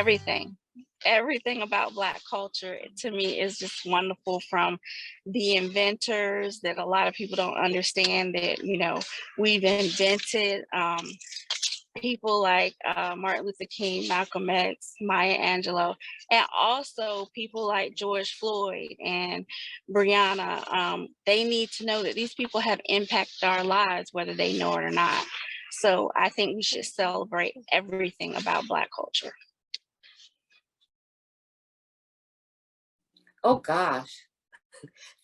everything. Everything about Black culture to me is just wonderful, from the inventors that a lot of people don't understand that, we've invented. People like Martin Luther King, Malcolm X, Maya Angelou, and also people like George Floyd and Breonna. They need to know that these people have impacted our lives, whether they know it or not. So I think we should celebrate everything about Black culture. Oh gosh,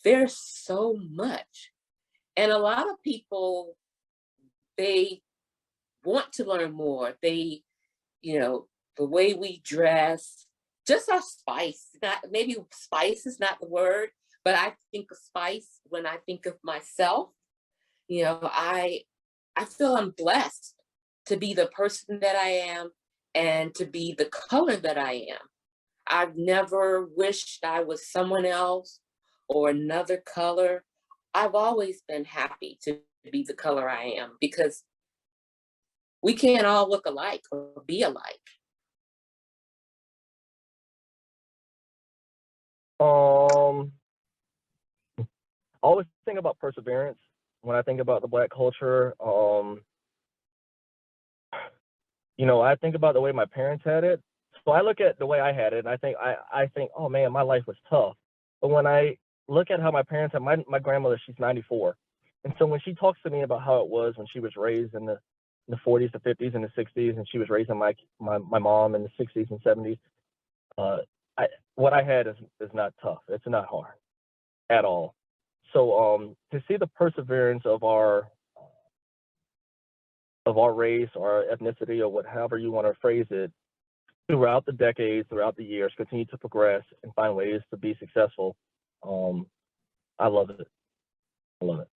there's so much. And a lot of people, they want to learn more. They, the way we dress, just our spice. Not maybe spice is not the word, but I think of spice when I think of myself. I feel I'm blessed to be the person that I am and to be the color that I am. I've never wished I was someone else or another color. I've always been happy to be the color I am, because we can't all look alike or be alike. I always think about perseverance when I think about the Black culture. I think about the way my parents had it. So I look at the way I had it, and I think, oh man, my life was tough. But when I look at how my parents had, my grandmother, she's 94. And so when she talks to me about how it was when she was raised in the 40s, the 50s, and the 60s, and she was raising my mom in the 60s and 70s, what I had is not tough. It's not hard at all. So to see the perseverance of our race, our ethnicity, or however you want to phrase it, throughout the decades, throughout the years, continue to progress and find ways to be successful. I love it. I love it.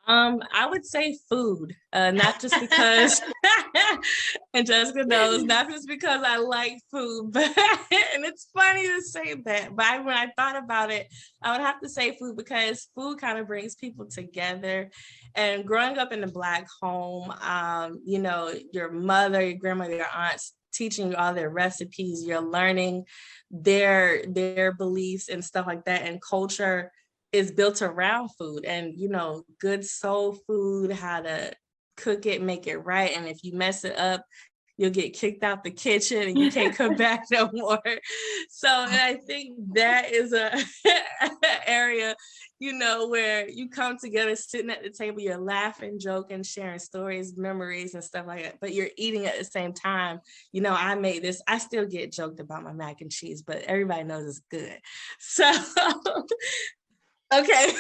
I would say food, not just because, and Jessica knows, not just because I like food, but, and it's funny to say that, but when I thought about it, I would have to say food, because food kind of brings people together. And growing up in a Black home, your mother, your grandmother, your aunts teaching you all their recipes, you're learning their beliefs and stuff like that, and culture is built around food, and good soul food, how to cook it, make it right. And if you mess it up, you'll get kicked out the kitchen and you can't come back no more. So, and I think that is a area, where you come together, sitting at the table, you're laughing, joking, sharing stories, memories, and stuff like that, but you're eating at the same time. I made this, I still get joked about my mac and cheese, but everybody knows it's good. So okay.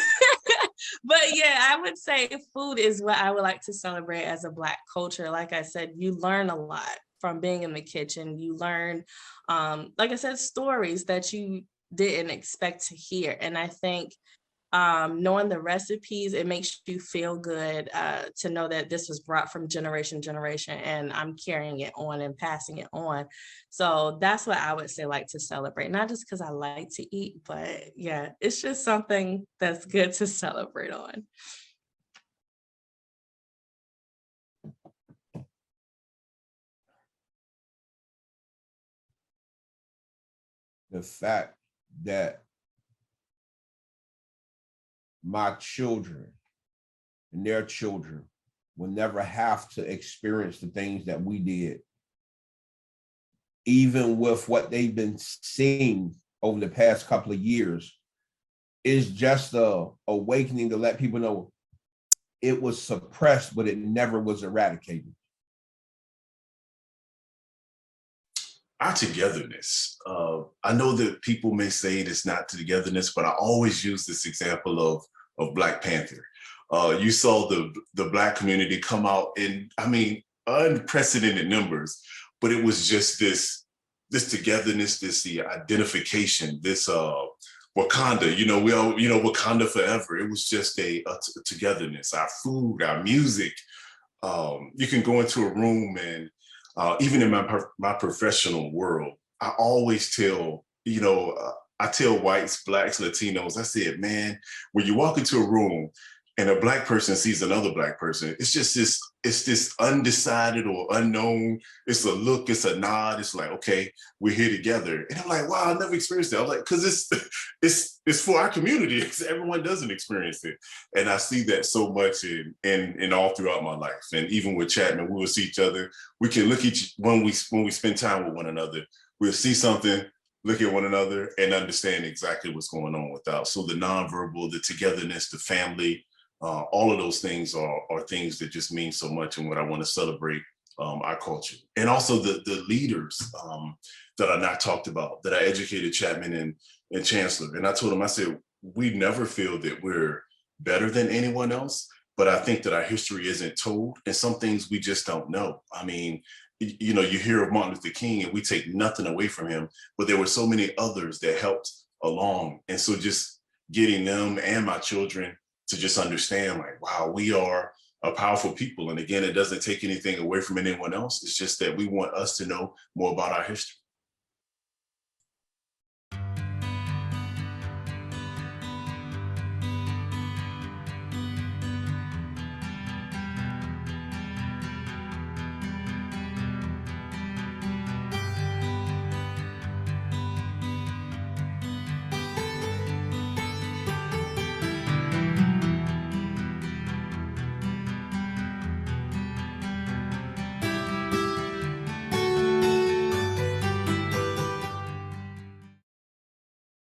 But yeah, I would say food is what I would like to celebrate as a Black culture. Like I said, you learn a lot from being in the kitchen. You learn, like I said, stories that you didn't expect to hear. And I think knowing the recipes, it makes you feel good to know that this was brought from generation to generation, and I'm carrying it on and passing it on. So that's what I would say, like to celebrate, not just because I like to eat, but yeah, it's just something that's good to celebrate on. The fact that my children and their children will never have to experience the things that we did, even with what they've been seeing over the past couple of years, is just a awakening to let people know it was suppressed, but it never was eradicated. Our togetherness. I know that people may say it's not togetherness, but I always use this example of Black Panther. You saw the Black community come out in, unprecedented numbers, but it was just this togetherness, the identification, this Wakanda. We all, Wakanda forever. It was just a togetherness. Our food, our music. You can go into a room and even in my professional world, I always tell, I tell whites, Blacks, Latinos, I said, man, when you walk into a room, and a Black person sees another Black person, it's just this undecided or unknown. It's a look, it's a nod. It's like, okay, we're here together. And I'm like, wow, I never experienced that. I'm like, because it's for our community. Everyone doesn't experience it. And I see that so much in all throughout my life. And even with Chapman, we will see each other. We can look when we spend time with one another, we'll see something, look at one another, and understand exactly what's going on without. So the nonverbal, the togetherness, the family, all of those things are things that just mean so much, and what I want to celebrate our culture. And also the leaders that are not talked about, that I educated Chapman and Chancellor. And I told him, I said, we never feel that we're better than anyone else, but I think that our history isn't told, and some things we just don't know. I mean, you know, you hear of Martin Luther King and we take nothing away from him, but there were so many others that helped along. And so just getting them and my children to just understand, like, wow, we are a powerful people. And again, it doesn't take anything away from anyone else. It's just that we want us to know more about our history.